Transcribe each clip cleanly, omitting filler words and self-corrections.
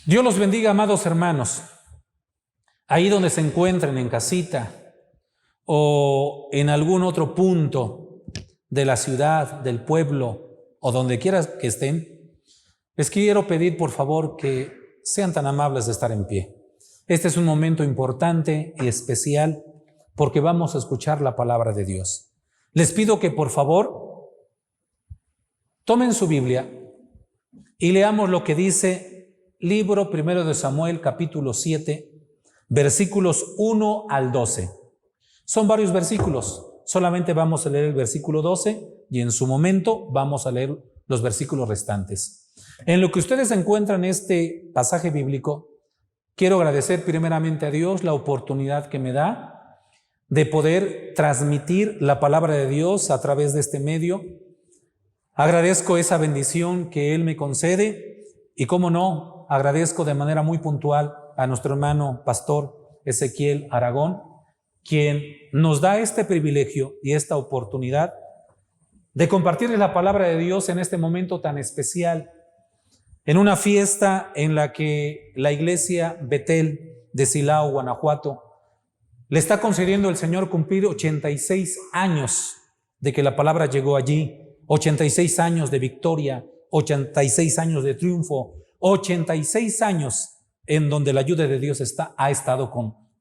Dios los bendiga, amados hermanos. Ahí donde se encuentren, en casita o en algún otro punto de la ciudad, del pueblo o donde quiera que estén, les quiero pedir por favor que sean tan amables de estar en pie. Este es un momento importante y especial porque vamos a escuchar la palabra de Dios. Les pido que por favor tomen su Biblia y leamos lo que dice libro 1 de Samuel, capítulo 7, versículos 1 al 12. Son varios versículos, solamente vamos a leer el versículo 12 y en su momento vamos a leer los versículos restantes. En lo que ustedes encuentran este pasaje bíblico, quiero agradecer primeramente a Dios la oportunidad que me da de poder transmitir la palabra de Dios a través de este medio. Agradezco esa bendición que Él me concede y, cómo no, agradezco de manera muy puntual a nuestro hermano pastor Ezequiel Aragón, quien nos da este privilegio y esta oportunidad de compartirles la palabra de Dios en este momento tan especial, en una fiesta en la que la iglesia Betel de Silao, Guanajuato, le está concediendo el Señor cumplir 86 años de que la palabra llegó allí, 86 años de victoria, 86 años de triunfo, 86 años en donde la ayuda de Dios ha estado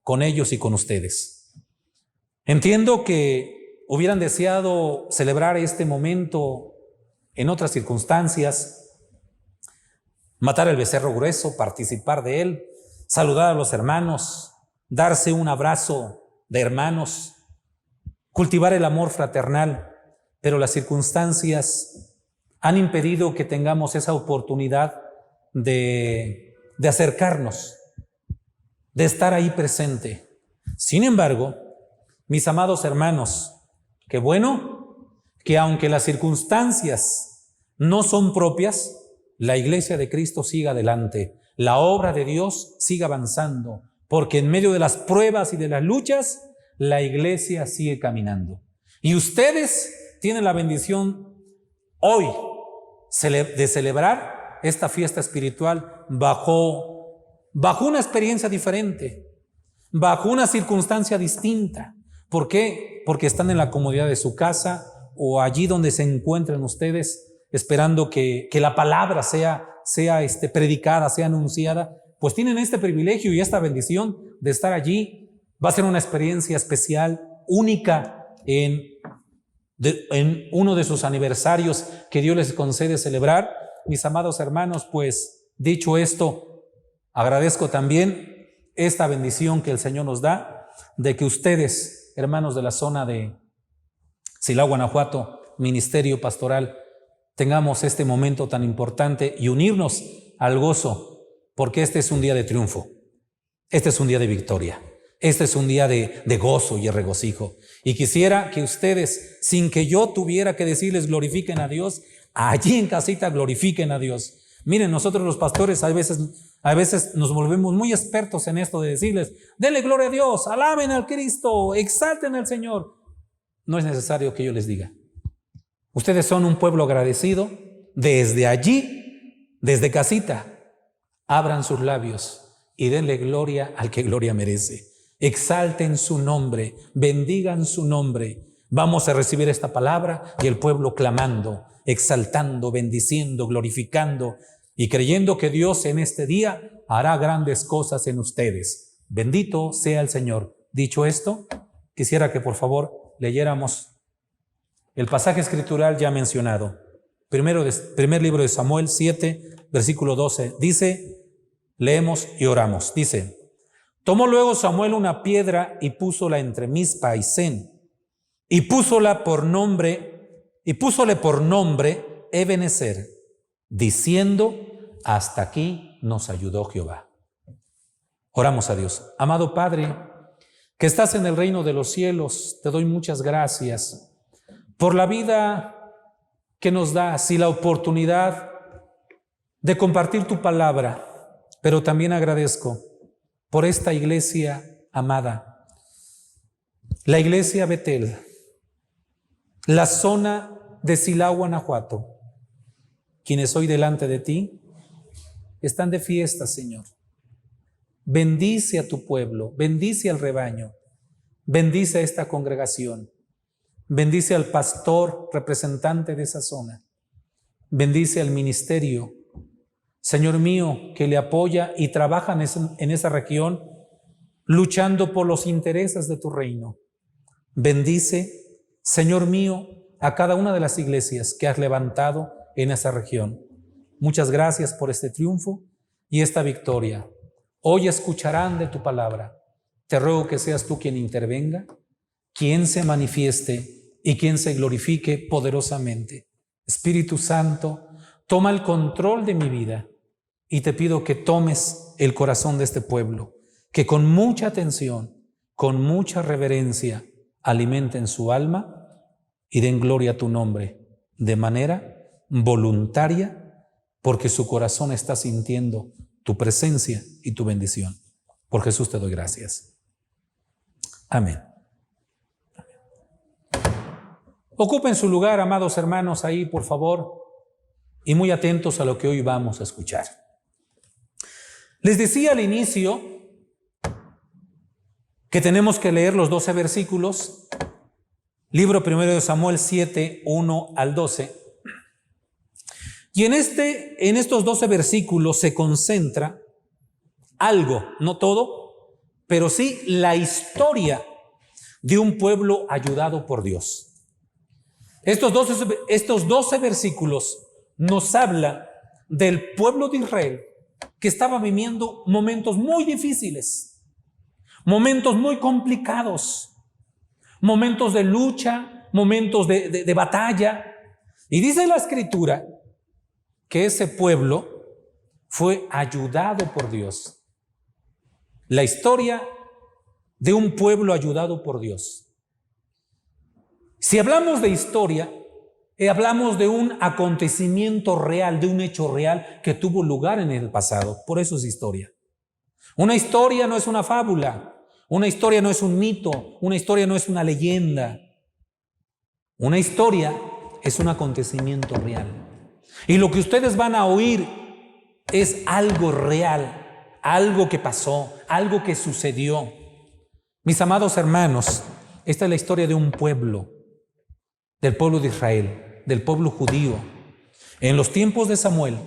con ellos y con ustedes. Entiendo que hubieran deseado celebrar este momento en otras circunstancias, matar el becerro grueso, participar de él, saludar a los hermanos, darse un abrazo de hermanos, cultivar el amor fraternal, pero las circunstancias han impedido que tengamos esa oportunidad de acercarnos, de estar ahí presente. Sin embargo, mis amados hermanos, qué bueno que aunque las circunstancias no son propias, la iglesia de Cristo siga adelante, la obra de Dios siga avanzando, porque en medio de las pruebas y de las luchas, la iglesia sigue caminando. Y ustedes tienen la bendición hoy de celebrar esta fiesta espiritual bajo una experiencia diferente, bajo una circunstancia distinta. ¿Por qué? Porque están en la comodidad de su casa o allí donde se encuentren ustedes, esperando que la palabra sea predicada, sea anunciada. Pues tienen este privilegio y esta bendición de estar allí. Va a ser una experiencia especial, única en uno de sus aniversarios que Dios les concede celebrar. Mis amados hermanos, pues dicho esto, agradezco también esta bendición que el Señor nos da de que ustedes, hermanos de la zona de Silao, Guanajuato, ministerio pastoral, tengamos este momento tan importante y unirnos al gozo, porque este es un día de triunfo, este es un día de victoria, este es un día de gozo y de regocijo. Y quisiera que ustedes, sin que yo tuviera que decirles glorifiquen a Dios, allí en casita glorifiquen a Dios. Miren, nosotros los pastores a veces nos volvemos muy expertos en esto de decirles, denle gloria a Dios, alaben al Cristo, exalten al Señor. No es necesario que yo les diga. Ustedes son un pueblo agradecido. Desde allí, desde casita, abran sus labios y denle gloria al que gloria merece. Exalten su nombre, bendigan su nombre. Vamos a recibir esta palabra y el pueblo clamando, exaltando, bendiciendo, glorificando y creyendo que Dios en este día hará grandes cosas en ustedes. Bendito sea el Señor. Dicho esto, quisiera que por favor leyéramos el pasaje escritural ya mencionado. Primer libro de Samuel 7, versículo 12. Dice, leemos y oramos. Dice, tomó luego Samuel una piedra y púsola entre Mizpa y Sen, y púsole por nombre Ebenezer, diciendo, hasta aquí nos ayudó Jehová. Oramos a Dios. Amado Padre, que estás en el reino de los cielos, te doy muchas gracias por la vida que nos das y la oportunidad de compartir tu palabra, pero también agradezco por esta iglesia amada, la iglesia Betel, la zona de Silao, Guanajuato, quienes hoy delante de ti están de fiesta, Señor. Bendice a tu pueblo, bendice al rebaño, bendice a esta congregación, bendice al pastor representante de esa zona, bendice al ministerio, Señor mío, que le apoya y trabaja en esa región, luchando por los intereses de tu reino. Bendice, Señor mío, a cada una de las iglesias que has levantado en esa región. Muchas gracias por este triunfo y esta victoria. Hoy escucharán de tu palabra. Te ruego que seas tú quien intervenga, quien se manifieste y quien se glorifique poderosamente. Espíritu Santo, toma el control de mi vida y te pido que tomes el corazón de este pueblo, que con mucha atención, con mucha reverencia, alimenten su alma y den gloria a tu nombre de manera voluntaria, porque su corazón está sintiendo tu presencia y tu bendición. Por Jesús te doy gracias. Amén. Ocupen su lugar, amados hermanos, ahí, por favor, y muy atentos a lo que hoy vamos a escuchar. Les decía al inicio que tenemos que leer los 12 versículos, libro 1 de Samuel 7, 1 al 12. Y en estos 12 versículos se concentra algo, no todo, pero sí la historia de un pueblo ayudado por Dios. Estos 12 versículos nos hablan del pueblo de Israel que estaba viviendo momentos muy difíciles, momentos muy complicados, momentos de lucha, momentos de batalla. Y dice la Escritura que ese pueblo fue ayudado por Dios. La historia de un pueblo ayudado por Dios. Si hablamos de historia, hablamos de un acontecimiento real, de un hecho real que tuvo lugar en el pasado. Por eso es historia. Una historia no es una fábula, una historia no es un mito, una historia no es una leyenda. Una historia es un acontecimiento real. Y lo que ustedes van a oír es algo real, algo que pasó, algo que sucedió. Mis amados hermanos, esta es la historia de un pueblo, del pueblo de Israel, del pueblo judío. En los tiempos de Samuel,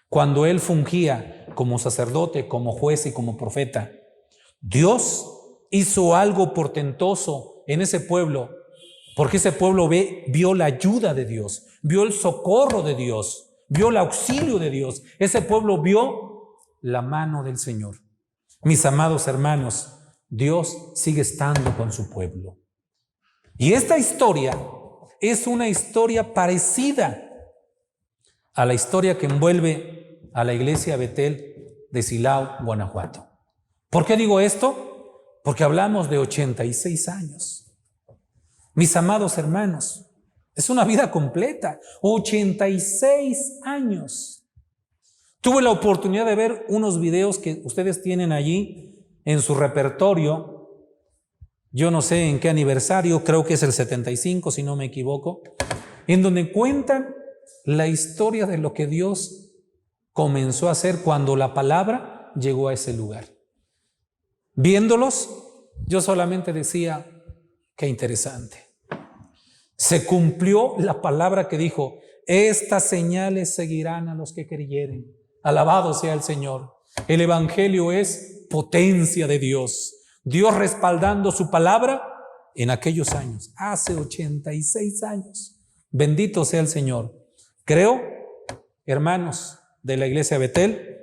cuando él fungía como sacerdote, como juez y como profeta, Dios hizo algo portentoso en ese pueblo, porque ese pueblo vio la ayuda de Dios, vio el socorro de Dios, vio el auxilio de Dios. Ese pueblo vio la mano del Señor. Mis amados hermanos, Dios sigue estando con su pueblo. Y esta historia es una historia parecida a la historia que envuelve a la iglesia Betel de Silao, Guanajuato. ¿Por qué digo esto? Porque hablamos de 86 años. Mis amados hermanos, es una vida completa, 86 años. Tuve la oportunidad de ver unos videos que ustedes tienen allí en su repertorio. Yo no sé en qué aniversario, creo que es el 75, si no me equivoco, en donde cuentan la historia de lo que Dios comenzó a hacer cuando la palabra llegó a ese lugar. Viéndolos, yo solamente decía, qué interesante. Se cumplió la palabra que dijo, estas señales seguirán a los que creyeren. Alabado sea el Señor. El evangelio es potencia de Dios. Dios respaldando su palabra en aquellos años, hace 86 años. Bendito sea el Señor. Creo, hermanos de la iglesia Betel,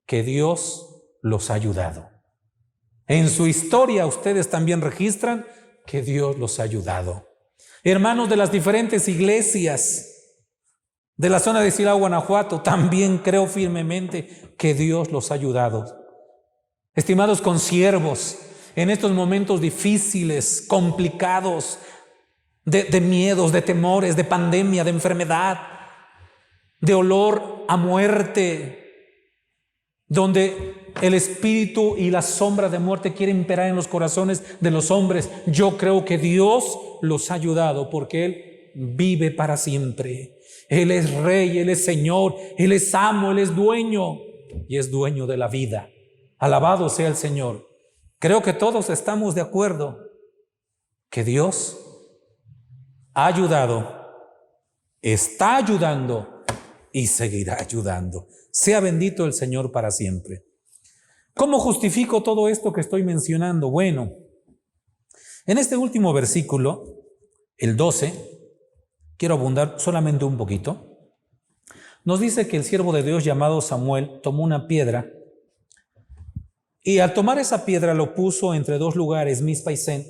que Dios los ha ayudado. En su historia ustedes también registran que Dios los ha ayudado. Hermanos de las diferentes iglesias de la zona de Silao, Guanajuato, también creo firmemente que Dios los ha ayudado. Estimados consiervos, en estos momentos difíciles, complicados, de miedos, de temores, de pandemia, de enfermedad, de olor a muerte, donde el espíritu y la sombra de muerte quieren imperar en los corazones de los hombres, yo creo que Dios los ha ayudado porque Él vive para siempre. Él es Rey, Él es Señor, Él es amo, Él es dueño. y es dueño de la vida. Alabado sea el Señor. Creo que todos estamos de acuerdo que Dios ha ayudado, está ayudando y seguirá ayudando. Sea bendito el Señor para siempre. ¿Cómo justifico todo esto que estoy mencionando? Bueno, en este último versículo, el 12, quiero abundar solamente un poquito. Nos dice que el siervo de Dios llamado Samuel tomó una piedra y al tomar esa piedra lo puso entre dos lugares, Mizpa y Sen.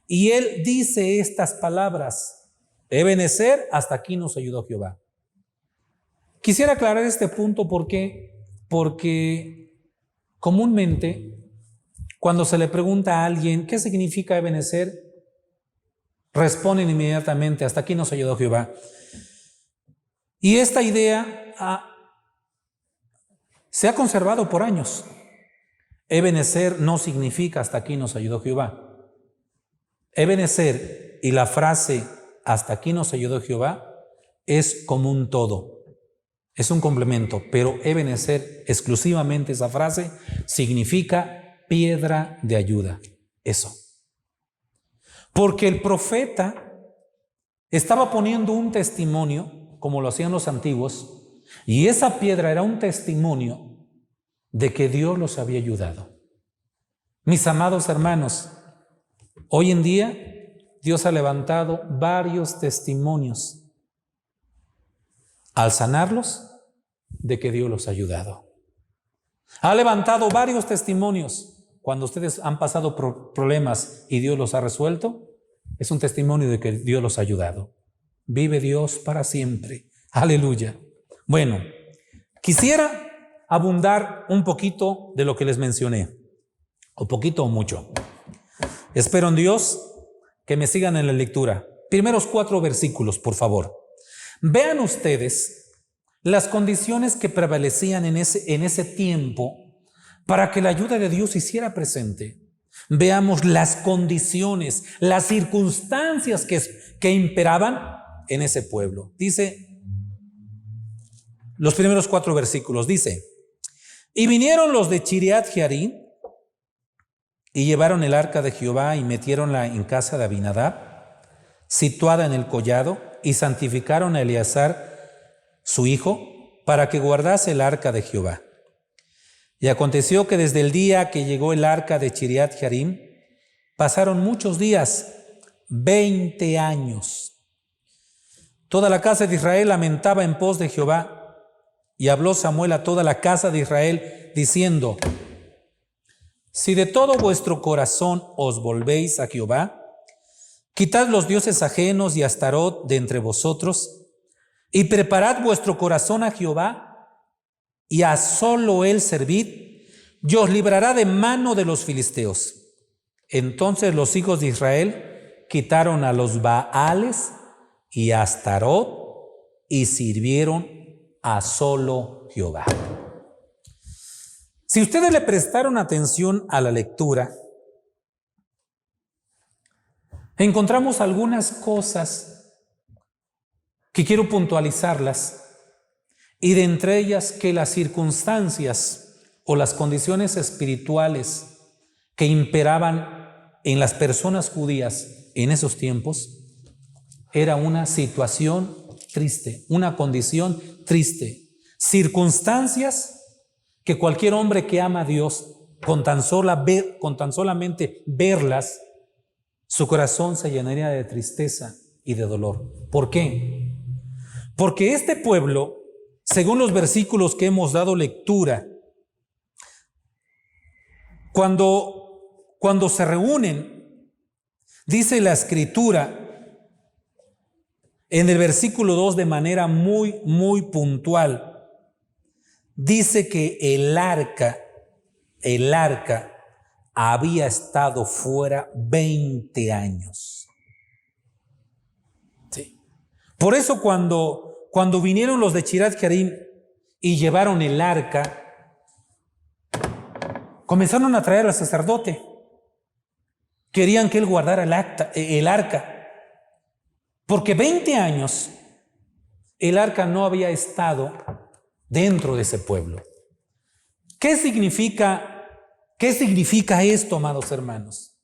Y él dice estas palabras: Ebenezer, hasta aquí nos ayudó Jehová. Quisiera aclarar este punto porque comúnmente cuando se le pregunta a alguien ¿qué significa Ebenezer?, responden inmediatamente: hasta aquí nos ayudó Jehová. Y esta idea se ha conservado por años. Ebenezer no significa hasta aquí nos ayudó Jehová. Ebenezer y la frase hasta aquí nos ayudó Jehová es como un todo, es un complemento, pero Ebenezer, exclusivamente esa frase, significa piedra de ayuda. Eso. Porque el profeta estaba poniendo un testimonio, como lo hacían los antiguos, y esa piedra era un testimonio de que Dios los había ayudado. Mis amados hermanos, hoy en día Dios ha levantado varios testimonios al sanarlos de que Dios los ha ayudado. Ha levantado varios testimonios cuando ustedes han pasado problemas y Dios los ha resuelto. Es un testimonio de que Dios los ha ayudado. Vive Dios para siempre. Aleluya. Bueno, quisiera abundar un poquito de lo que les mencioné, o poquito o mucho. Espero en Dios que me sigan en la lectura. Primeros 4 versículos, por favor. Vean ustedes las condiciones que prevalecían en ese tiempo para que la ayuda de Dios se hiciera presente. Veamos las condiciones, las circunstancias que imperaban en ese pueblo. Dice, los primeros 4 versículos, dice: y vinieron los de Chiriat Jearim y llevaron el arca de Jehová y metiéronla en casa de Abinadab, situada en el collado, y santificaron a Eleazar, su hijo, para que guardase el arca de Jehová. Y aconteció que desde el día que llegó el arca de Chiriat Jearim, pasaron muchos días, 20 años. Toda la casa de Israel lamentaba en pos de Jehová, y habló Samuel a toda la casa de Israel, diciendo: si de todo vuestro corazón os volvéis a Jehová, quitad los dioses ajenos y Astarot de entre vosotros, y preparad vuestro corazón a Jehová, y a solo él servid, y os librará de mano de los filisteos. Entonces los hijos de Israel quitaron a los Baales y a Astarot, y sirvieron a solo Jehová. Si ustedes le prestaron atención a la lectura, encontramos algunas cosas que quiero puntualizarlas, y de entre ellas que las circunstancias o las condiciones espirituales que imperaban en las personas judías en esos tiempos era una situación triste, una condición triste, circunstancias que cualquier hombre que ama a Dios, con tan solamente verlas, su corazón se llenaría de tristeza y de dolor. ¿Por qué? Porque este pueblo, según los versículos que hemos dado lectura, cuando se reúnen, dice la Escritura en el versículo 2 de manera muy, muy puntual, dice que el arca había estado fuera 20 años. Sí. Por eso cuando vinieron los de Chiriat Jearim y llevaron el arca, comenzaron a traer al sacerdote. Querían que él guardara el arca. Porque 20 años el arca no había estado dentro de ese pueblo. ¿Qué significa esto, amados hermanos?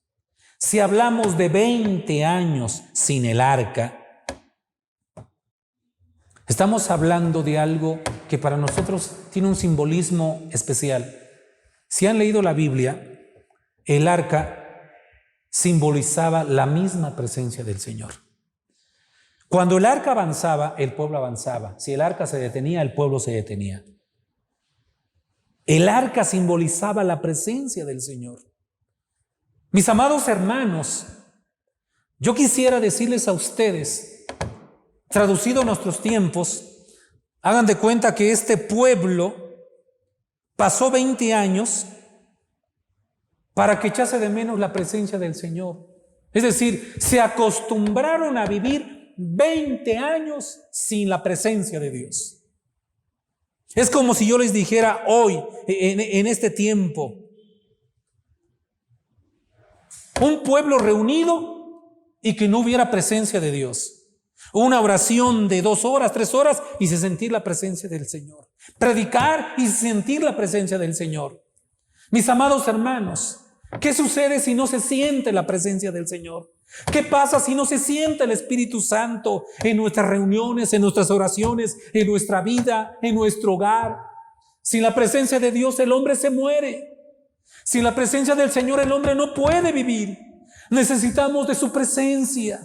Si hablamos de 20 años sin el arca, estamos hablando de algo que para nosotros tiene un simbolismo especial. Si han leído la Biblia, el arca simbolizaba la misma presencia del Señor. Cuando el arca avanzaba, el pueblo avanzaba. Si el arca se detenía, el pueblo se detenía. El arca simbolizaba la presencia del Señor. Mis amados hermanos, yo quisiera decirles a ustedes, traducido a nuestros tiempos, hagan de cuenta que este pueblo pasó 20 años para que echase de menos la presencia del Señor. Es decir, se acostumbraron a vivir 20 años sin la presencia de Dios. Es como si yo les dijera hoy, en este tiempo, un pueblo reunido y que no hubiera presencia de Dios. Una oración de 2 horas, 3 horas y se sentir la presencia del Señor. Predicar y sentir la presencia del Señor. Mis amados hermanos, ¿qué sucede si no se siente la presencia del Señor? ¿Qué pasa si no se siente el Espíritu Santo en nuestras reuniones, en nuestras oraciones, en nuestra vida, en nuestro hogar? Sin la presencia de Dios el hombre se muere. Sin la presencia del Señor el hombre no puede vivir. Necesitamos de su presencia.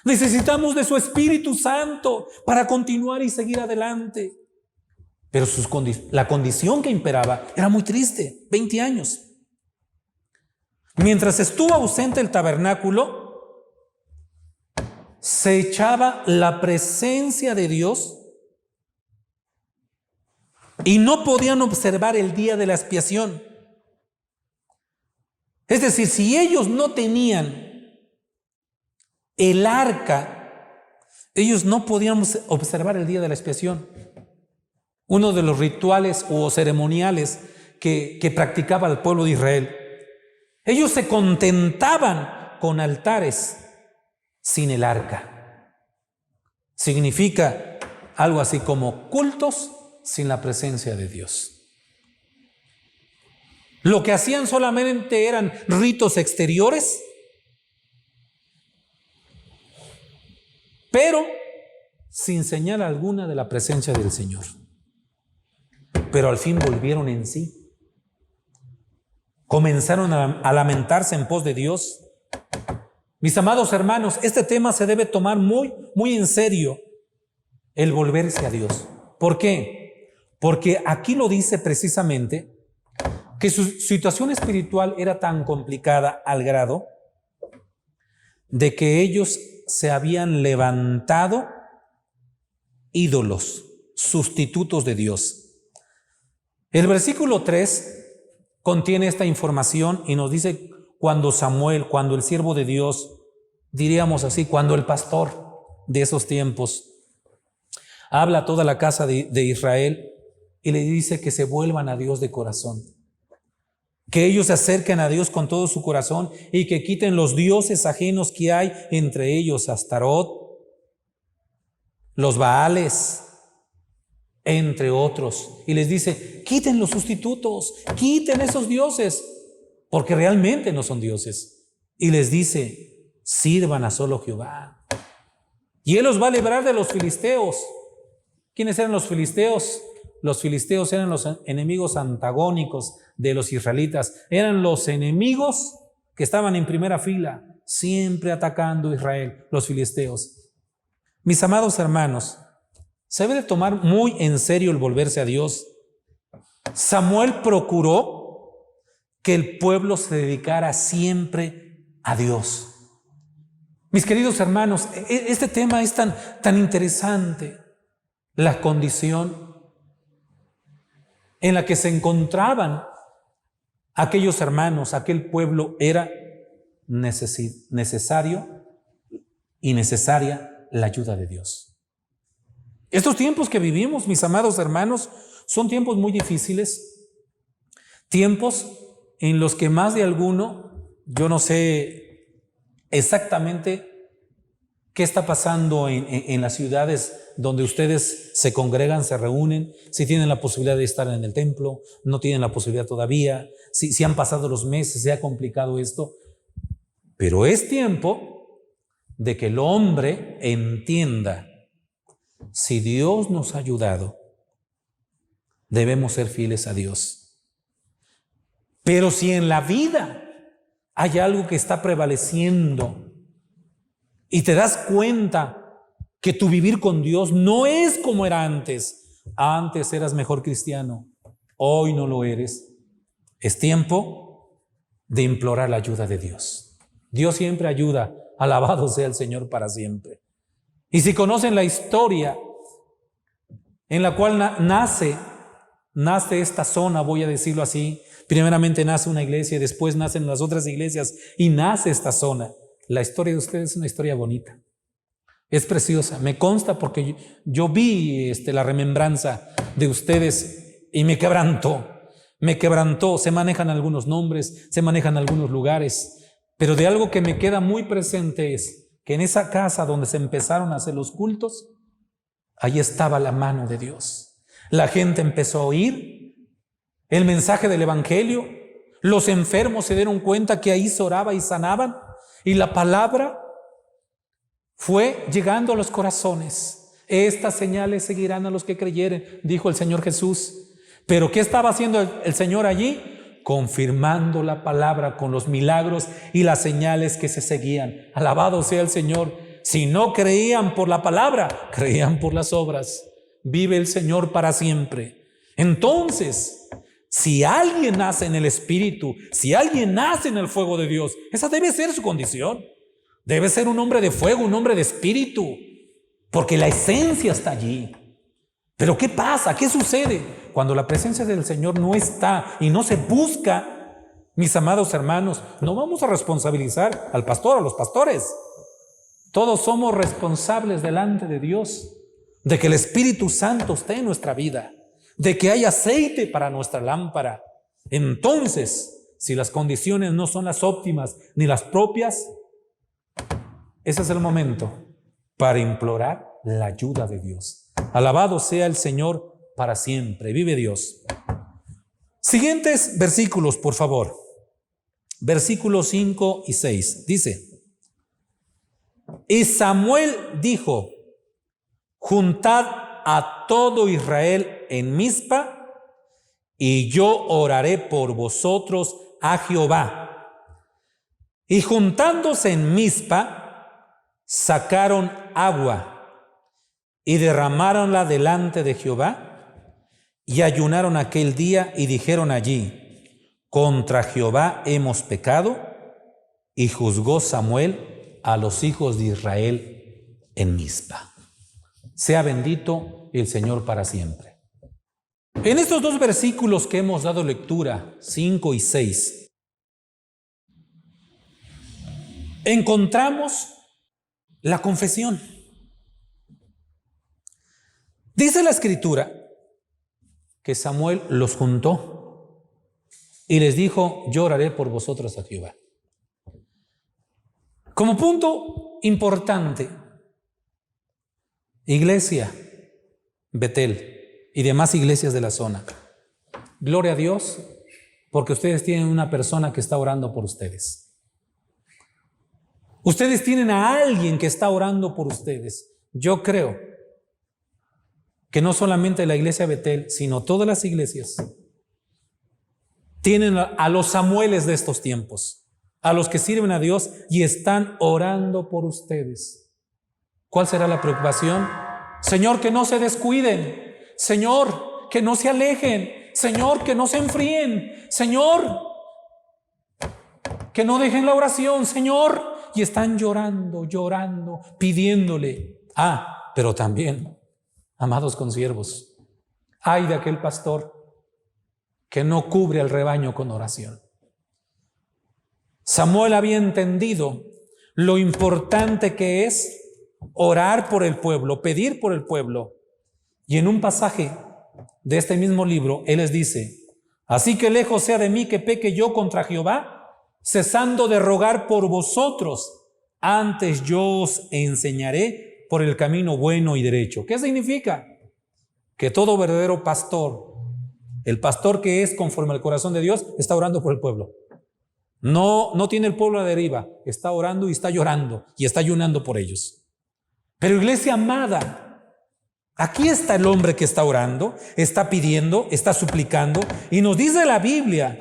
Necesitamos de su Espíritu Santo para continuar y seguir adelante. Pero la condición que imperaba era muy triste, 20 años. Mientras estuvo ausente el tabernáculo, se echaba la presencia de Dios y no podían observar el día de la expiación. Es decir, si ellos no tenían el arca, ellos no podían observar el día de la expiación. Uno de los rituales o ceremoniales que practicaba el pueblo de Israel. Ellos se contentaban con altares sin el arca. Significa algo así como cultos sin la presencia de Dios. Lo que hacían solamente eran ritos exteriores, pero sin señal alguna de la presencia del Señor. Pero al fin volvieron en sí. Comenzaron a lamentarse en pos de Dios. Mis amados hermanos, este tema se debe tomar muy, muy en serio, el volverse a Dios. ¿Por qué? Porque aquí lo dice precisamente que su situación espiritual era tan complicada al grado de que ellos se habían levantado ídolos, sustitutos de Dios. El versículo 3 contiene esta información y nos dice cuando Samuel, cuando el siervo de Dios, diríamos así, cuando el pastor de esos tiempos habla a toda la casa de Israel y le dice que se vuelvan a Dios de corazón, que ellos se acerquen a Dios con todo su corazón y que quiten los dioses ajenos que hay, entre ellos Astarot, los Baales, entre otros. Y les dice, quiten los sustitutos, quiten esos dioses, porque realmente no son dioses. Y les dice, sirvan a solo Jehová. Y Él los va a librar de los filisteos. ¿Quiénes eran los filisteos? Los filisteos eran los enemigos antagónicos de los israelitas. Eran los enemigos que estaban en primera fila, siempre atacando a Israel, los filisteos. Mis amados hermanos, se debe de tomar muy en serio el volverse a Dios. Samuel procuró que el pueblo se dedicara siempre a Dios. Mis queridos hermanos, este tema es tan interesante. La condición en la que se encontraban aquellos hermanos, aquel pueblo, era necesario y necesaria la ayuda de Dios. Estos tiempos que vivimos, mis amados hermanos, son tiempos muy difíciles, tiempos en los que más de alguno, yo no sé exactamente ¿Qué está pasando en las ciudades donde ustedes se congregan, se reúnen? Si tienen la posibilidad de estar en el templo, no tienen la posibilidad todavía, si han pasado los meses, se ha complicado esto. Pero es tiempo de que el hombre entienda, si Dios nos ha ayudado, debemos ser fieles a Dios. Pero si en la vida hay algo que está prevaleciendo y te das cuenta que tu vivir con Dios no es como era antes. Antes eras mejor cristiano, hoy no lo eres. Es tiempo de implorar la ayuda de Dios. Dios siempre ayuda, alabado sea el Señor para siempre. Y si conocen la historia en la cual nace esta zona, voy a decirlo así, primeramente nace una iglesia, después nacen las otras iglesias y nace esta zona. La historia de ustedes es una historia bonita, es preciosa, me consta porque yo vi la remembranza de ustedes y me quebrantó, se manejan algunos nombres, se manejan algunos lugares, pero de algo que me queda muy presente es que en esa casa donde se empezaron a hacer los cultos, ahí estaba la mano de Dios. La gente empezó a oír el mensaje del evangelio, los enfermos se dieron cuenta que ahí se oraba y sanaban, y la palabra fue llegando a los corazones. Estas señales seguirán a los que creyeren, dijo el Señor Jesús. Pero ¿qué estaba haciendo el Señor allí? Confirmando la palabra con los milagros y las señales que se seguían. Alabado sea el Señor. Si no creían por la palabra, creían por las obras. Vive el Señor para siempre. Entonces, si alguien nace en el Espíritu, si alguien nace en el fuego de Dios, esa debe ser su condición. Debe ser un hombre de fuego, un hombre de Espíritu, porque la esencia está allí. Pero ¿qué pasa? ¿Qué sucede? Cuando la presencia del Señor no está y no se busca, mis amados hermanos, no vamos a responsabilizar al pastor, a los pastores. Todos somos responsables delante de Dios de que el Espíritu Santo esté en nuestra vida, de que hay aceite para nuestra lámpara. Entonces, si las condiciones no son las óptimas ni las propias, ese es el momento para implorar la ayuda de Dios. Alabado sea el Señor para siempre. Vive Dios. Siguientes versículos, por favor. Versículos 5 y 6. Dice: y Samuel dijo: juntad a todo Israel en Mizpa, y yo oraré por vosotros a Jehová. Y juntándose en Mizpa, sacaron agua y derramáronla delante de Jehová, y ayunaron aquel día y dijeron allí: contra Jehová hemos pecado. Y juzgó Samuel a los hijos de Israel en Mizpa. Sea bendito el Señor para siempre. En estos dos versículos que hemos dado lectura, 5 y 6, encontramos la confesión. Dice la Escritura que Samuel los juntó y les dijo: yo oraré por vosotros a Jehová. Como punto importante, iglesia Betel y demás iglesias de la zona, gloria a Dios porque ustedes tienen una persona que está orando por ustedes. Ustedes tienen a alguien que está orando por ustedes. Yo creo que no solamente la iglesia Betel, sino todas las iglesias tienen a los Samueles de estos tiempos, a los que sirven a Dios y están orando por ustedes. ¿Cuál será la preocupación? Señor, que no se descuiden. Señor, que no se alejen. Señor, que no se enfríen. Señor, que no dejen la oración. Señor, y están llorando, pidiéndole. Pero también, amados consiervos, ay de aquel pastor que no cubre al rebaño con oración. Samuel había entendido lo importante que es orar por el pueblo, pedir por el pueblo. Y en un pasaje de este mismo libro, él les dice: así que lejos sea de mí que peque yo contra Jehová, cesando de rogar por vosotros Antes yo os enseñaré por el camino bueno y derecho. ¿Qué significa? Que todo verdadero pastor, el pastor que es conforme al corazón de Dios, está orando por el pueblo. No tiene el pueblo a la deriva, está orando y está llorando y está ayunando por ellos. Pero iglesia amada, aquí está el hombre que está orando, está pidiendo, está suplicando, y nos dice la Biblia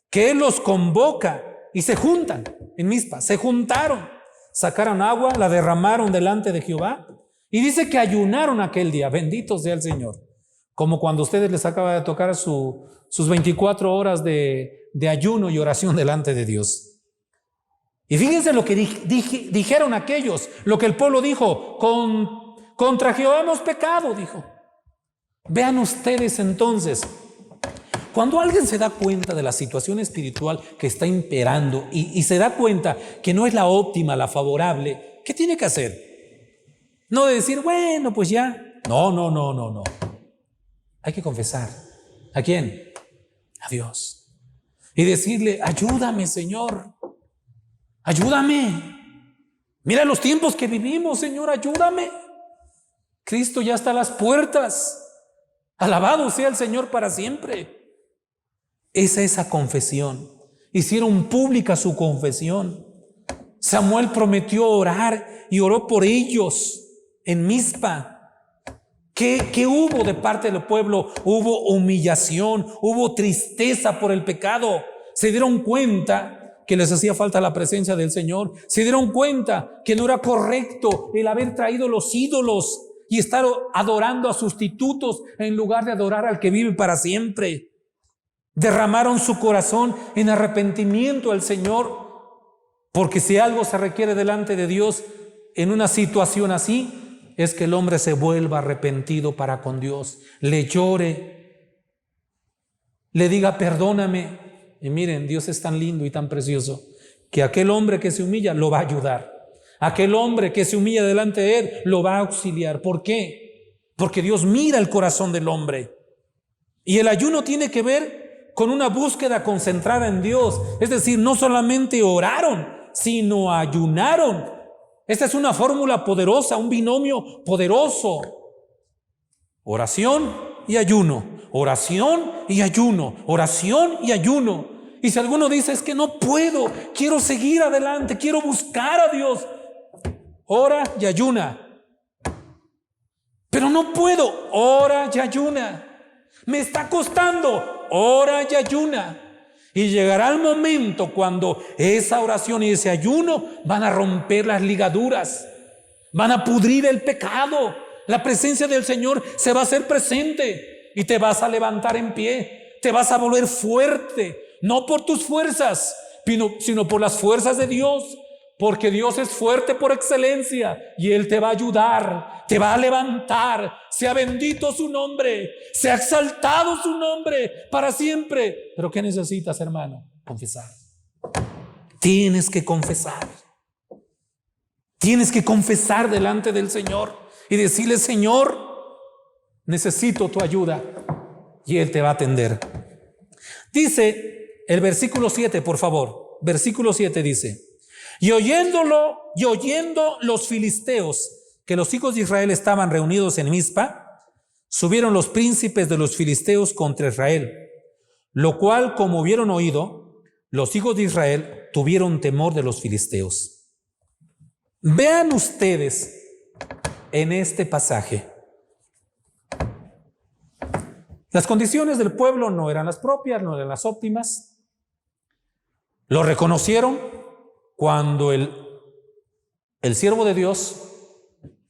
que Él los convoca y se juntan en Mizpa, se juntaron, sacaron agua, la derramaron delante de Jehová, y dice que ayunaron aquel día. Bendito sea el Señor. Como cuando a ustedes les acaba de tocar sus 24 horas de ayuno y oración delante de Dios. Y fíjense lo que dijeron aquellos, lo que el pueblo dijo: contra Jehová hemos pecado, dijo. Vean ustedes entonces, cuando alguien se da cuenta de la situación espiritual que está imperando y se da cuenta que no es la óptima, la favorable, ¿qué tiene que hacer? No de decir, bueno, pues ya. No. Hay que confesar. ¿A quién? A Dios. Y decirle: ayúdame, Señor. Ayúdame. Mira los tiempos que vivimos, Señor, ayúdame. Cristo ya está a las puertas. Alabado sea el Señor para siempre. Esa confesión. Hicieron pública su confesión. Samuel prometió orar y oró por ellos en Mizpa. ¿Qué hubo de parte del pueblo? Hubo humillación, hubo tristeza por el pecado. Se dieron cuenta que les hacía falta la presencia del Señor. Se dieron cuenta que no era correcto el haber traído los ídolos y estar adorando a sustitutos en lugar de adorar al que vive para siempre. Derramaron su corazón en arrepentimiento al Señor, porque si algo se requiere delante de Dios en una situación así, es que el hombre se vuelva arrepentido para con Dios, le llore, le diga perdóname. Y miren, Dios es tan lindo y tan precioso que aquel hombre que se humilla lo va a ayudar. Aquel hombre que se humilla delante de Él lo va a auxiliar. ¿Por qué? Porque Dios mira el corazón del hombre. Y el ayuno tiene que ver con una búsqueda concentrada en Dios. Es decir, no solamente oraron, sino ayunaron. Esta es una fórmula poderosa, un binomio poderoso. Oración y ayuno, oración y ayuno, oración y ayuno. Y si alguno dice: es que no puedo, quiero seguir adelante, quiero buscar a Dios, ora y ayuna. Pero no puedo, ora y ayuna. Me está costando, ora y ayuna. Y llegará el momento cuando esa oración y ese ayuno van a romper las ligaduras, van a pudrir el pecado. La presencia del Señor se va a hacer presente y te vas a levantar en pie, te vas a volver fuerte, no por tus fuerzas, sino por las fuerzas de Dios, porque Dios es fuerte por excelencia y Él te va a ayudar, te va a levantar. Sea bendito su nombre, sea exaltado su nombre para siempre. Pero ¿qué necesitas, hermano? Confesar. Tienes que confesar. Tienes que confesar delante del Señor y decirle: Señor, necesito tu ayuda, y Él te va a atender. Dice el versículo 7, por favor. Versículo 7 dice: y oyendo los filisteos que los hijos de Israel estaban reunidos en Mizpa, subieron los príncipes de los filisteos contra Israel, lo cual, como hubieron oído, los hijos de Israel tuvieron temor de los filisteos. Vean ustedes en este pasaje, las condiciones del pueblo no eran las propias, no eran las óptimas. Lo reconocieron cuando el siervo de Dios,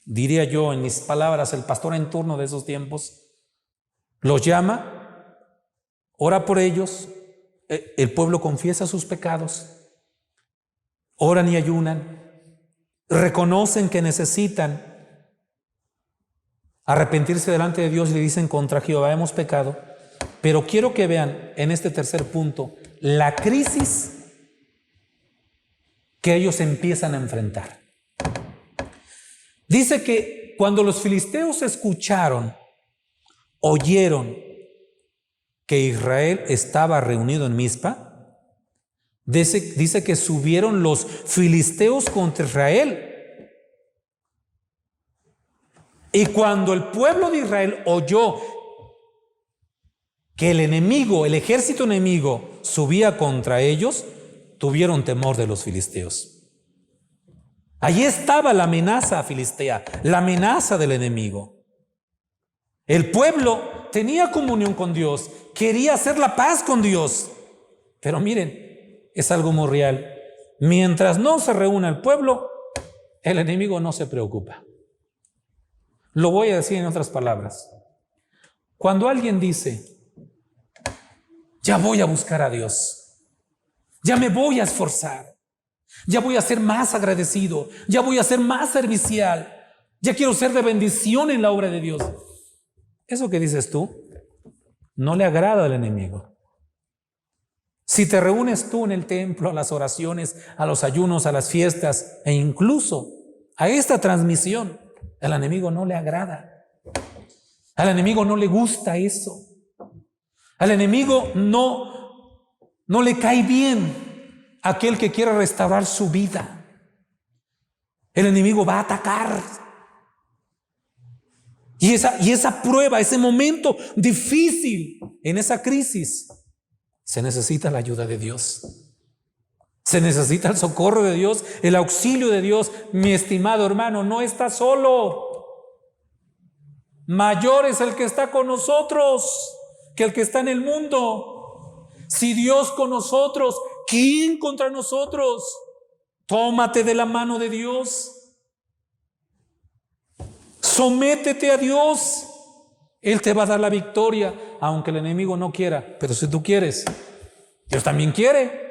diría yo en mis palabras, el pastor en turno de esos tiempos, los llama, ora por ellos, el pueblo confiesa sus pecados, oran y ayunan, reconocen que necesitan arrepentirse delante de Dios y le dicen: contra Jehová hemos pecado. Pero quiero que vean en este tercer punto la crisis que ellos empiezan a enfrentar. Dice que cuando los filisteos oyeron que Israel estaba reunido en Mizpa, Dice que subieron los filisteos contra Israel. Y cuando el pueblo de Israel oyó que el enemigo, el ejército enemigo, subía contra ellos, tuvieron temor de los filisteos. Allí estaba la amenaza filistea, la amenaza del enemigo. El pueblo tenía comunión con Dios, quería hacer la paz con Dios. Pero miren, es algo muy real. Mientras no se reúna el pueblo, el enemigo no se preocupa. Lo voy a decir en otras palabras. Cuando alguien dice, ya voy a buscar a Dios, ya me voy a esforzar, ya voy a ser más agradecido, ya voy a ser más servicial, ya quiero ser de bendición en la obra de Dios. Eso que dices tú no le agrada al enemigo. Si te reúnes tú en el templo, a las oraciones, a los ayunos, a las fiestas e incluso a esta transmisión, al enemigo no le agrada. Al enemigo no le gusta eso. Al enemigo no le cae bien aquel que quiera restaurar su vida. El enemigo va a atacar. Y esa prueba, ese momento difícil, en esa crisis, se necesita la ayuda de Dios. Se necesita el socorro de Dios, el auxilio de Dios. Mi estimado hermano, no está solo. Mayor es el que está con nosotros que el que está en el mundo. Si Dios con nosotros, ¿quién contra nosotros? Tómate de la mano de Dios. Sométete a Dios. Él te va a dar la victoria, aunque el enemigo no quiera. Pero si tú quieres, Dios también quiere.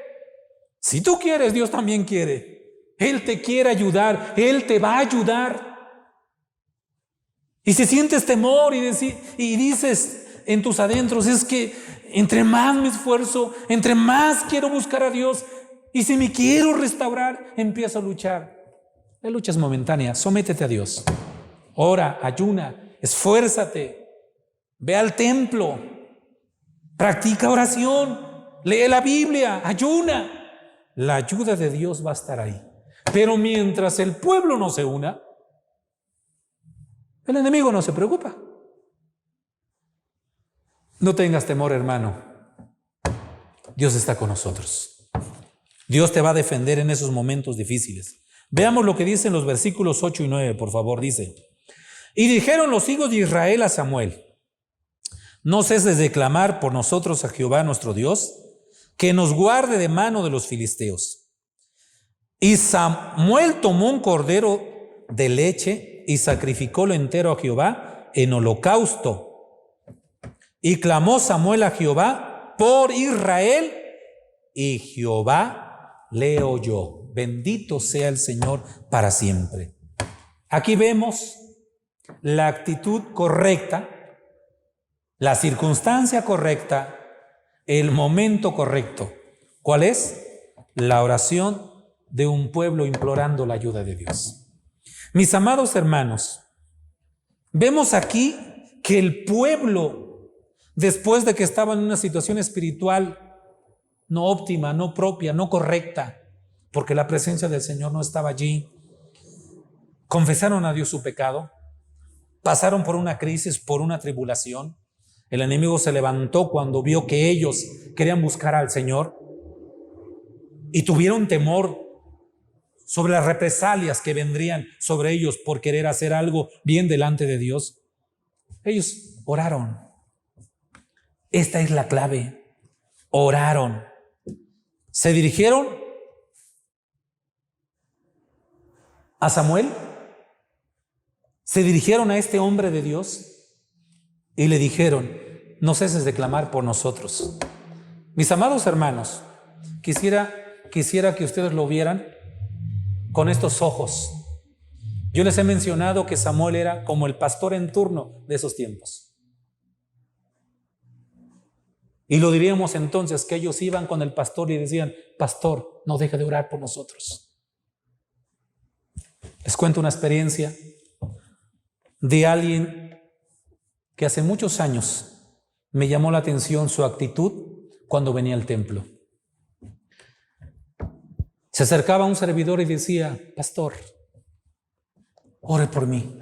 Si tú quieres, Dios también quiere. Él te quiere ayudar. Él te va a ayudar. Y si sientes temor y dices en tus adentros, es que entre más me esfuerzo, entre más quiero buscar a Dios, y si me quiero restaurar, empiezo a luchar. La lucha es momentánea. Sométete a Dios. Ora, ayuna, esfuérzate, ve al templo, practica oración, lee la Biblia, ayuna. La ayuda de Dios va a estar ahí. Pero mientras el pueblo no se una, el enemigo no se preocupa. No tengas temor, hermano. Dios está con nosotros. Dios te va a defender en esos momentos difíciles. Veamos lo que dicen los versículos 8 y 9, por favor. Dice: y dijeron los hijos de Israel a Samuel: no ceses de clamar por nosotros a Jehová nuestro Dios, que nos guarde de mano de los filisteos. Y Samuel tomó un cordero de leche y sacrificólo entero a Jehová en holocausto. Y clamó Samuel a Jehová por Israel, y Jehová le oyó. Bendito sea el Señor para siempre. Aquí vemos la actitud correcta, la circunstancia correcta, el momento correcto. ¿Cuál es? La oración de un pueblo implorando la ayuda de Dios. Mis amados hermanos, vemos aquí que el pueblo, después de que estaba en una situación espiritual no óptima, no propia, no correcta, porque la presencia del Señor no estaba allí, confesaron a Dios su pecado, pasaron por una crisis, por una tribulación. El enemigo se levantó cuando vio que ellos querían buscar al Señor y tuvieron temor sobre las represalias que vendrían sobre ellos por querer hacer algo bien delante de Dios. Ellos oraron. Esta es la clave. Oraron. Se dirigieron a Samuel, se dirigieron a este hombre de Dios y le dijeron: no ceses de clamar por nosotros. Mis amados hermanos, quisiera que ustedes lo vieran con estos ojos. Yo les he mencionado que Samuel era como el pastor en turno de esos tiempos. Y lo diríamos entonces que ellos iban con el pastor y decían: pastor, no deje de orar por nosotros. Les cuento una experiencia de alguien que hace muchos años me llamó la atención su actitud cuando venía al templo. Se acercaba a un servidor y decía: pastor, ore por mí.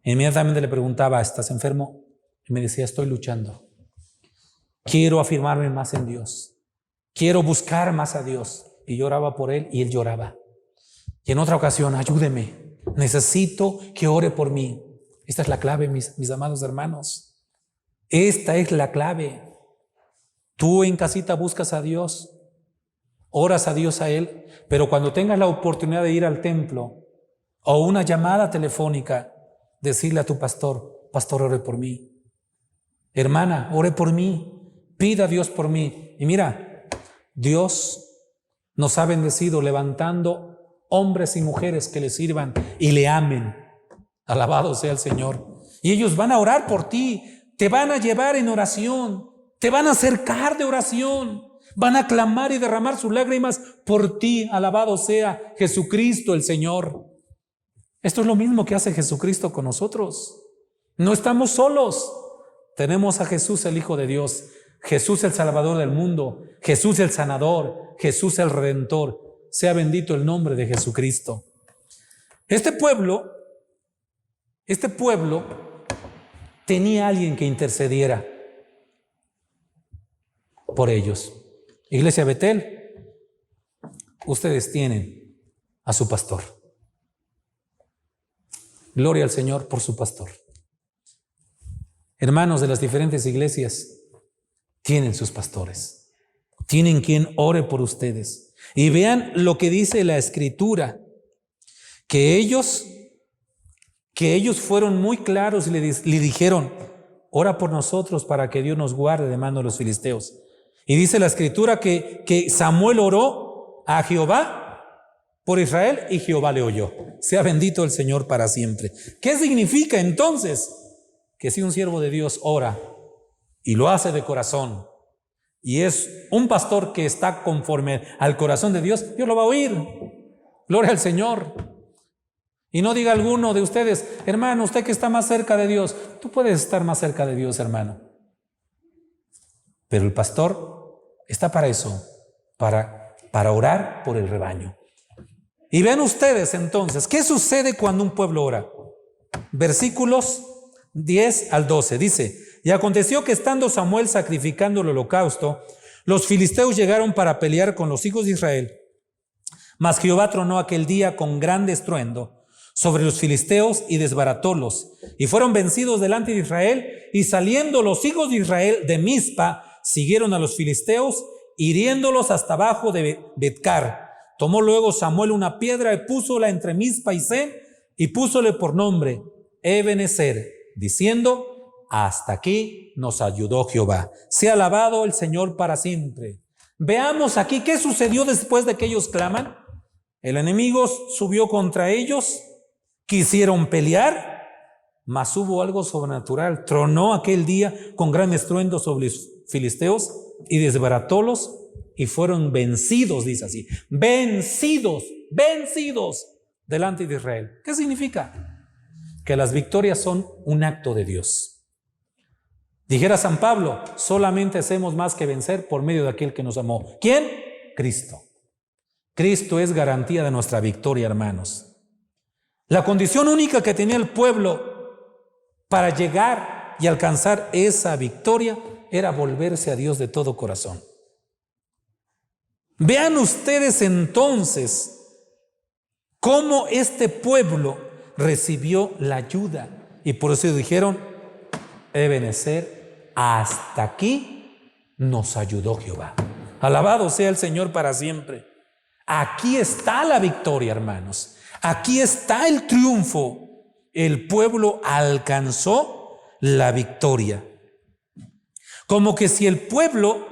Inmediatamente le preguntaba: ¿estás enfermo? Y me decía: estoy luchando. Quiero afirmarme más en Dios. Quiero buscar más a Dios. Y yo oraba por él y él lloraba. Y en otra ocasión: ayúdeme. Necesito que ore por mí. Esta es la clave, mis amados hermanos. Esta es la clave. Tú en casita buscas a Dios, oras a Dios a Él, pero cuando tengas la oportunidad de ir al templo o una llamada telefónica, decirle a tu pastor: pastor, ore por mí. Hermana, ore por mí. Pida a Dios por mí. Y mira, Dios nos ha bendecido levantando hombres y mujeres que le sirvan y le amen. Alabado sea el Señor. Y ellos van a orar por ti, te van a llevar en oración, te van a acercar de oración, van a clamar y derramar sus lágrimas por ti. Alabado sea Jesucristo el Señor. Esto es lo mismo que hace Jesucristo con nosotros. No estamos solos. Tenemos a Jesús, el Hijo de Dios, Jesús el Salvador del mundo, Jesús el Sanador, Jesús el Redentor. Sea bendito el nombre de Jesucristo. Este pueblo tenía alguien que intercediera por ellos. Iglesia Betel, ustedes tienen a su pastor. Gloria al Señor por su pastor. Hermanos de las diferentes iglesias tienen sus pastores, tienen quien ore por ustedes. Y vean lo que dice la Escritura, que ellos fueron muy claros y le dijeron: ora por nosotros para que Dios nos guarde de mano de los filisteos. Y dice la Escritura que Samuel oró a Jehová por Israel y Jehová le oyó. Sea bendito el Señor para siempre. ¿Qué significa entonces? Que si un siervo de Dios ora y lo hace de corazón y es un pastor que está conforme al corazón de Dios, Dios lo va a oír. Gloria al Señor. Y no diga alguno de ustedes: hermano, usted que está más cerca de Dios. Tú puedes estar más cerca de Dios, hermano, pero el pastor está para eso, para orar por el rebaño. Y vean ustedes entonces, ¿qué sucede cuando un pueblo ora? Versículos 10 al 12 dice: y aconteció que estando Samuel sacrificando el holocausto, los filisteos llegaron para pelear con los hijos de Israel. Mas Jehová tronó aquel día con grande estruendo sobre los filisteos y desbaratólos, y fueron vencidos delante de Israel. Y saliendo los hijos de Israel de Mizpa, siguieron a los filisteos, hiriéndolos hasta abajo de Betcar. Tomó luego Samuel una piedra y púsola entre Mizpa y Sen, y púsole por nombre Ebenezer, diciendo: hasta aquí nos ayudó Jehová. Sea alabado el Señor para siempre. Veamos aquí qué sucedió después de que ellos claman. El enemigo subió contra ellos, quisieron pelear, mas hubo algo sobrenatural. Tronó aquel día con gran estruendo sobre los filisteos y desbaratólos, y fueron vencidos, dice así, vencidos delante de Israel. ¿Qué significa? Que las victorias son un acto de Dios. Dijera San Pablo: solamente hacemos más que vencer por medio de aquel que nos amó. ¿Quién? Cristo. Cristo es garantía de nuestra victoria, hermanos. La condición única que tenía el pueblo para llegar y alcanzar esa victoria era volverse a Dios de todo corazón. Vean ustedes entonces cómo este pueblo recibió la ayuda. Y por eso dijeron: Ebenezer, hasta aquí nos ayudó Jehová. Alabado sea el Señor para siempre. Aquí está la victoria, hermanos. Aquí está el triunfo. El pueblo alcanzó la victoria. Como que si el pueblo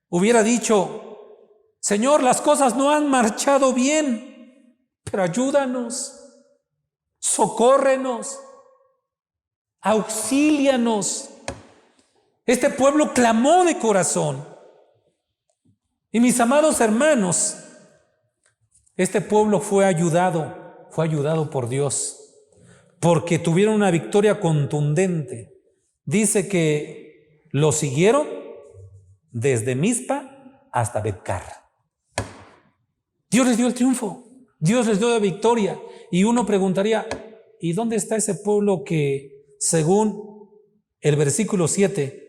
hubiera dicho: Señor, las cosas no han marchado bien, pero ayúdanos, socórrenos, auxílianos. Este pueblo clamó de corazón. Y mis amados hermanos, este pueblo fue ayudado por Dios, porque tuvieron una victoria contundente. Dice que lo siguieron desde Mizpa hasta Betcar. Dios les dio el triunfo, Dios les dio la victoria. Y uno preguntaría, ¿y dónde está ese pueblo que, según el versículo 7,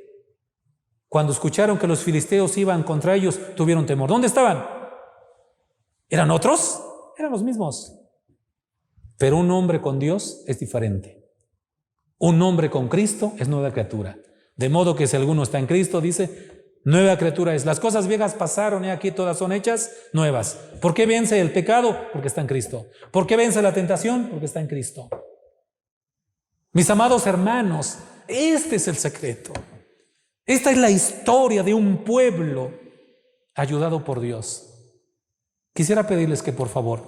cuando escucharon que los filisteos iban contra ellos, tuvieron temor? ¿Dónde estaban? ¿Eran otros? Eran los mismos. Pero un hombre con Dios es diferente. Un hombre con Cristo es nueva criatura. De modo que si alguno está en Cristo, dice, nueva criatura es. Las cosas viejas pasaron y aquí todas son hechas nuevas. ¿Por qué vence el pecado? Porque está en Cristo. ¿Por qué vence la tentación? Porque está en Cristo. Mis amados hermanos, este es el secreto. Esta es la historia de un pueblo ayudado por Dios. Quisiera pedirles que por favor,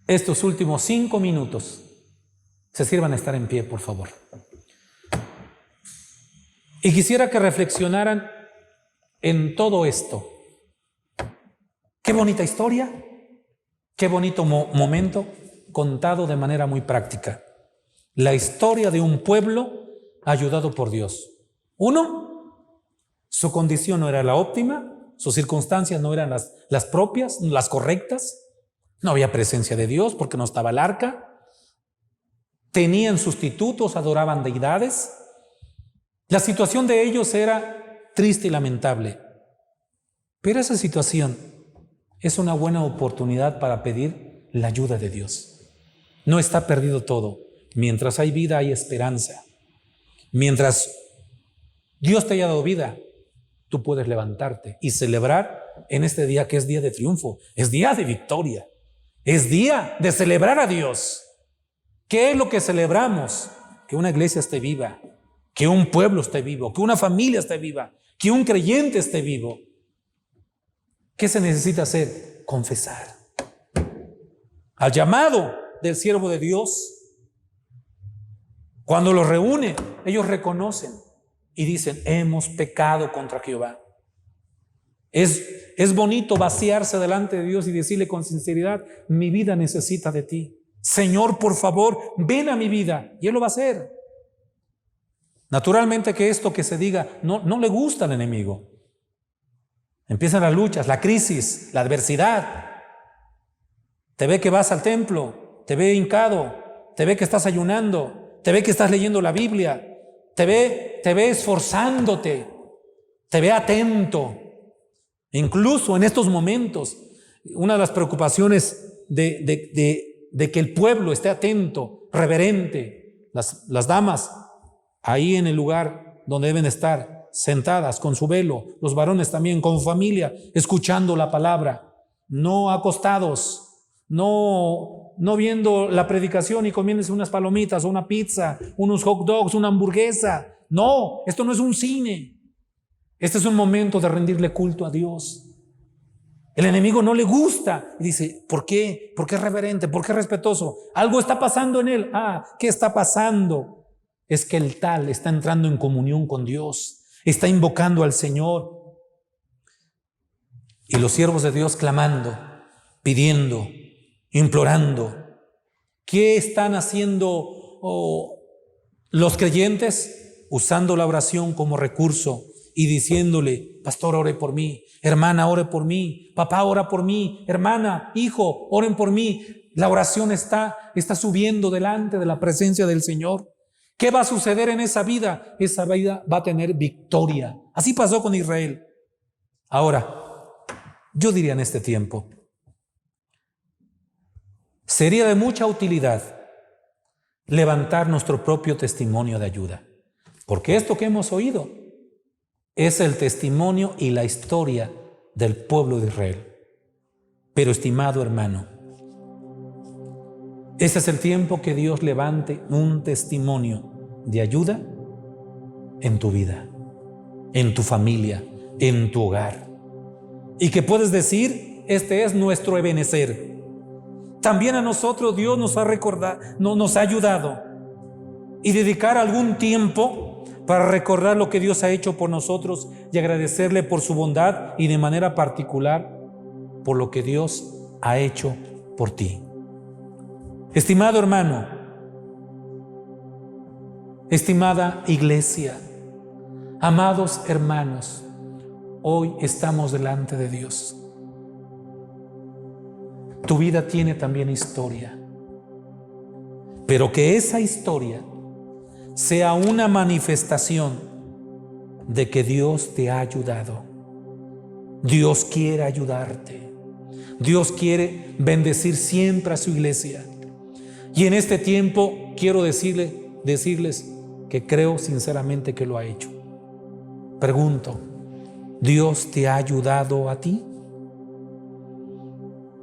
estos últimos 5 minutos se sirvan a estar en pie, por favor. Y quisiera que reflexionaran en todo esto. Qué bonita historia, qué bonito momento contado de manera muy práctica. La historia de un pueblo ayudado por Dios. Uno, su condición no era la óptima, sus circunstancias no eran las propias, las correctas. No había presencia de Dios porque no estaba el arca. Tenían sustitutos, adoraban deidades. La situación de ellos era triste y lamentable. Pero esa situación es una buena oportunidad para pedir la ayuda de Dios. No está perdido todo. Mientras hay vida, hay esperanza. Mientras Dios te haya dado vida, tú puedes levantarte y celebrar en este día que es día de triunfo, es día de victoria, es día de celebrar a Dios. ¿Qué es lo que celebramos? Que una iglesia esté viva, que un pueblo esté vivo, que una familia esté viva, que un creyente esté vivo. ¿Qué se necesita hacer? Confesar al llamado del siervo de Dios. Cuando los reúne, ellos reconocen y dicen, hemos pecado contra Jehová. Es bonito vaciarse delante de Dios y decirle con sinceridad, mi vida necesita de ti. Señor, por favor, ven a mi vida. Y Él lo va a hacer. Naturalmente que esto que se diga no le gusta al enemigo. Empiezan las luchas, la crisis, la adversidad. Te ve que vas al templo, te ve hincado, te ve que estás ayunando, te ve que estás leyendo la Biblia, te ve esforzándote, te ve atento. Incluso en estos momentos, una de las preocupaciones de que el pueblo esté atento, reverente, las damas ahí en el lugar donde deben estar, sentadas con su velo, los varones también con familia, escuchando la palabra, no acostados, no viendo la predicación y comiéndose unas palomitas o una pizza, unos hot dogs, una hamburguesa. No, esto no es un cine. Este es un momento de rendirle culto a Dios. El enemigo no le gusta y dice, ¿por qué? ¿Por qué es reverente? ¿Por qué es respetuoso? Algo está pasando en él. ¿Qué está pasando? Es que el tal está entrando en comunión con Dios, está invocando al Señor. Y los siervos de Dios clamando, pidiendo, implorando. ¿Qué están haciendo los creyentes? Usando la oración como recurso y diciéndole, pastor, ore por mí, hermana, ore por mí, papá, ora por mí, hermana, hijo, oren por mí. La oración está subiendo delante de la presencia del Señor. ¿Qué va a suceder en esa vida? Esa vida va a tener victoria. Así pasó con Israel. Ahora, yo diría en este tiempo, sería de mucha utilidad levantar nuestro propio testimonio de ayuda. Porque esto que hemos oído es el testimonio y la historia del pueblo de Israel. Pero, estimado hermano, ese es el tiempo que Dios levante un testimonio de ayuda en tu vida, en tu familia, en tu hogar. Y que puedes decir, este es nuestro Ebenezer. También a nosotros Dios nos ha ayudado y dedicar algún tiempo para recordar lo que Dios ha hecho por nosotros y agradecerle por su bondad y de manera particular por lo que Dios ha hecho por ti. Estimado hermano, estimada iglesia, amados hermanos, hoy estamos delante de Dios. tu vida tiene también historia. Pero que esa historia sea una manifestación de que Dios te ha ayudado. Dios quiere ayudarte. Dios quiere bendecir siempre a su iglesia. Y en este tiempo quiero decirles que creo sinceramente que lo ha hecho. Pregunto, ¿Dios te ha ayudado a ti?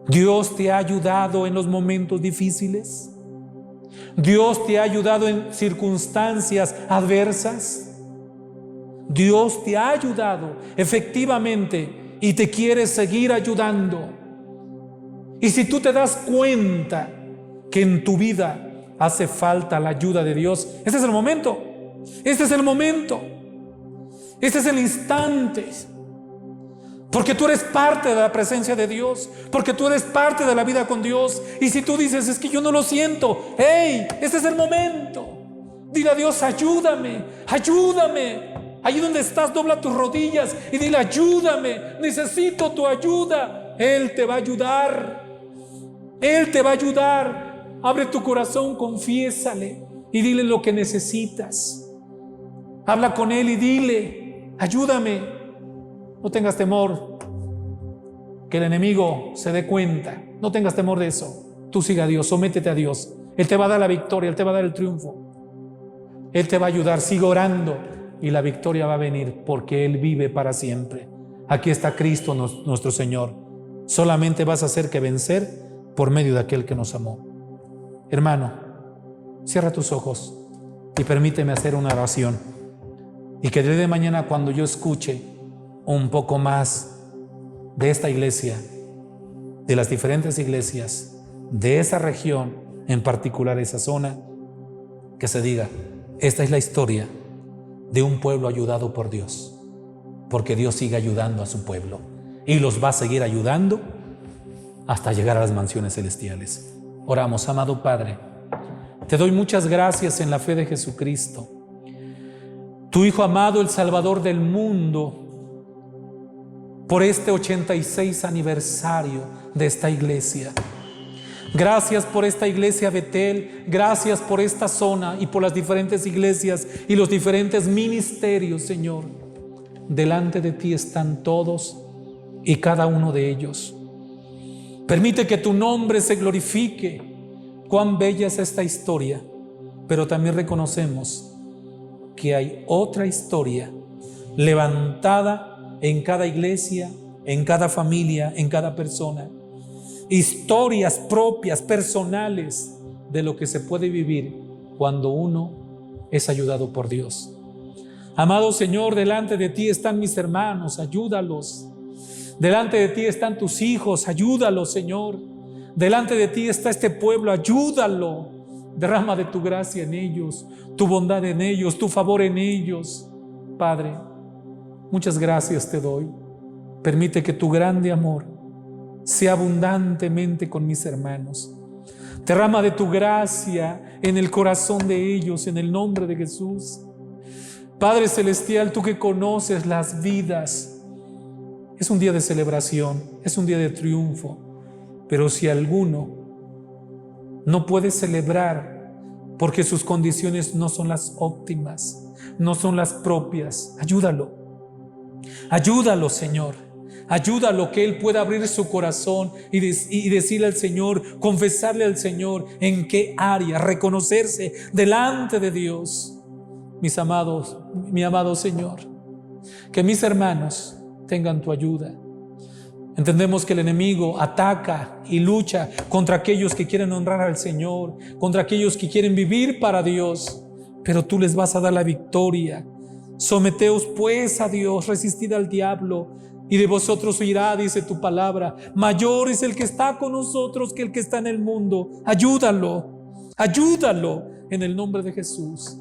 ¿Dios te ha ayudado en los momentos difíciles? ¿Dios te ha ayudado en circunstancias adversas? Dios te ha ayudado efectivamente y te quiere seguir ayudando. Y si tú te das cuenta que en tu vida hace falta la ayuda de Dios, este es el momento. Este es el momento. Este es el instante. Porque tú eres parte de la presencia de Dios, porque tú eres parte de la vida con Dios. Y si tú dices, es que yo no lo siento, ¡hey! Este es el momento. Dile a Dios, ayúdame, ayúdame. Allí donde estás, dobla tus rodillas y dile, ayúdame, necesito tu ayuda. Él te va a ayudar. Él te va a ayudar. Abre tu corazón, confiésale y dile lo que necesitas. Habla con Él y dile, ayúdame. No tengas temor que el enemigo se dé cuenta. No tengas temor de eso. Tú siga a Dios, sométete a Dios. Él te va a dar la victoria, Él te va a dar el triunfo. Él te va a ayudar, sigue orando y la victoria va a venir porque Él vive para siempre. Aquí está Cristo nuestro Señor. Solamente vas a hacer que vencer por medio de aquel que nos amó. Hermano, cierra tus ojos y permíteme hacer una oración. Y que el día de mañana, cuando yo escuche un poco más de esta iglesia, de las diferentes iglesias, de esa región, en particular esa zona, que se diga, esta es la historia de un pueblo ayudado por Dios, porque Dios sigue ayudando a su pueblo y los va a seguir ayudando hasta llegar a las mansiones celestiales. Oramos. Amado Padre, te doy muchas gracias en la fe de Jesucristo, tu Hijo amado, el Salvador del mundo, por este 86 aniversario de esta iglesia. Gracias por esta iglesia Betel, gracias por esta zona y por las diferentes iglesias y los diferentes ministerios, Señor. Delante de ti están todos y cada uno de ellos. Permite que tu nombre se glorifique. Cuán bella es esta historia, pero también reconocemos que hay otra historia levantada en cada iglesia, en cada familia, en cada persona. Historias propias, personales, de lo que se puede vivir cuando uno es ayudado por Dios. Amado Señor, delante de ti están mis hermanos, ayúdalos. Delante de ti están tus hijos, ayúdalos, Señor. Delante de ti está este pueblo, ayúdalo. Derrama de tu gracia en ellos, tu bondad en ellos, tu favor en ellos. Padre, muchas gracias te doy. Permite que tu grande amor sea abundantemente con mis hermanos. Derrama de tu gracia en el corazón de ellos, en el nombre de Jesús. Padre Celestial, tú que conoces las vidas, es un día de celebración, es un día de triunfo. Pero si alguno no puede celebrar porque sus condiciones no son las óptimas, no son las propias, ayúdalo. Ayúdalo, Señor. Ayúdalo, que Él pueda abrir su corazón y decirle al Señor, confesarle al Señor en qué área, reconocerse delante de Dios. Mis amados, mi amado Señor, que mis hermanos tengan tu ayuda. Entendemos que el enemigo ataca y lucha contra aquellos que quieren honrar al Señor, contra aquellos que quieren vivir para Dios, pero tú les vas a dar la victoria. Someteos pues a Dios, resistid al diablo, y de vosotros huirá, dice tu palabra. Mayor es el que está con nosotros que el que está en el mundo. Ayúdalo, ayúdalo en el nombre de Jesús.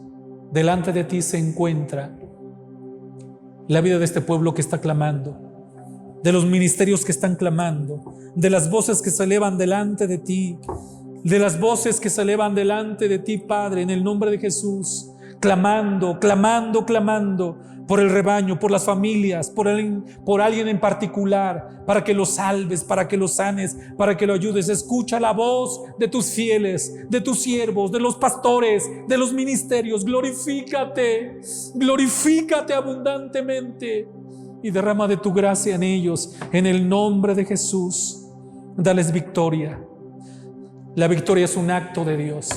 Delante de ti se encuentra la vida de este pueblo que está clamando, de los ministerios que están clamando, de las voces que se elevan delante de ti, de las voces que se elevan delante de ti, Padre, en el nombre de Jesús. clamando, clamando, clamando por el rebaño, por las familias, por alguien en particular, para que lo salves, para que lo sanes, para que lo ayudes. Escucha la voz de tus fieles, de tus siervos, de los pastores, de los ministerios. Glorifícate, glorifícate abundantemente y derrama de tu gracia en ellos, en el nombre de Jesús. Dales victoria. La victoria es un acto de Dios.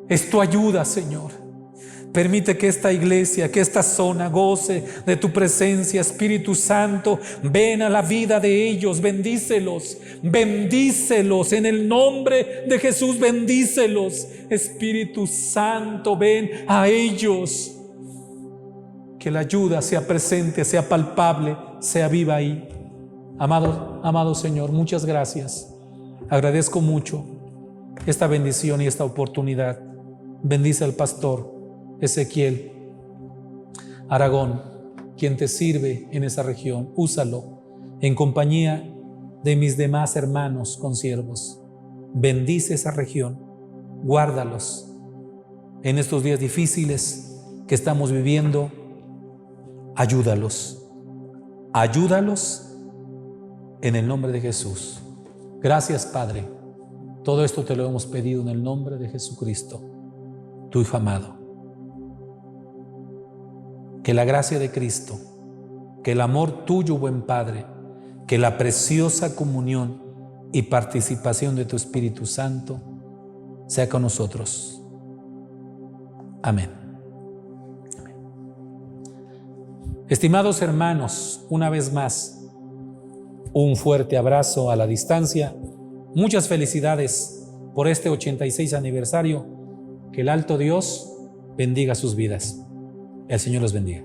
Es tu ayuda, Señor. Permite que esta iglesia, que esta zona goce de tu presencia, Espíritu Santo. Ven a la vida de ellos, bendícelos, bendícelos en el nombre de Jesús, bendícelos. Espíritu Santo, ven a ellos. Que la ayuda sea presente, sea palpable, sea viva ahí. Amado Señor, muchas gracias. Agradezco mucho esta bendición y esta oportunidad. Bendice al pastor Ezequiel Aragón, quien te sirve en esa región. Úsalo en compañía de mis demás hermanos consiervos. Bendice esa región, guárdalos en estos días difíciles que estamos viviendo. Ayúdalos en el nombre de Jesús. Gracias, Padre. Todo esto te lo hemos pedido en el nombre de Jesucristo, tu Hijo amado. Que la gracia de Cristo, que el amor tuyo, buen Padre, que la preciosa comunión y participación de tu Espíritu Santo sea con nosotros. Amén. Amén. Estimados hermanos, una vez más, un fuerte abrazo a la distancia. Muchas felicidades por este 86 aniversario. Que el alto Dios bendiga sus vidas. El Señor los bendiga.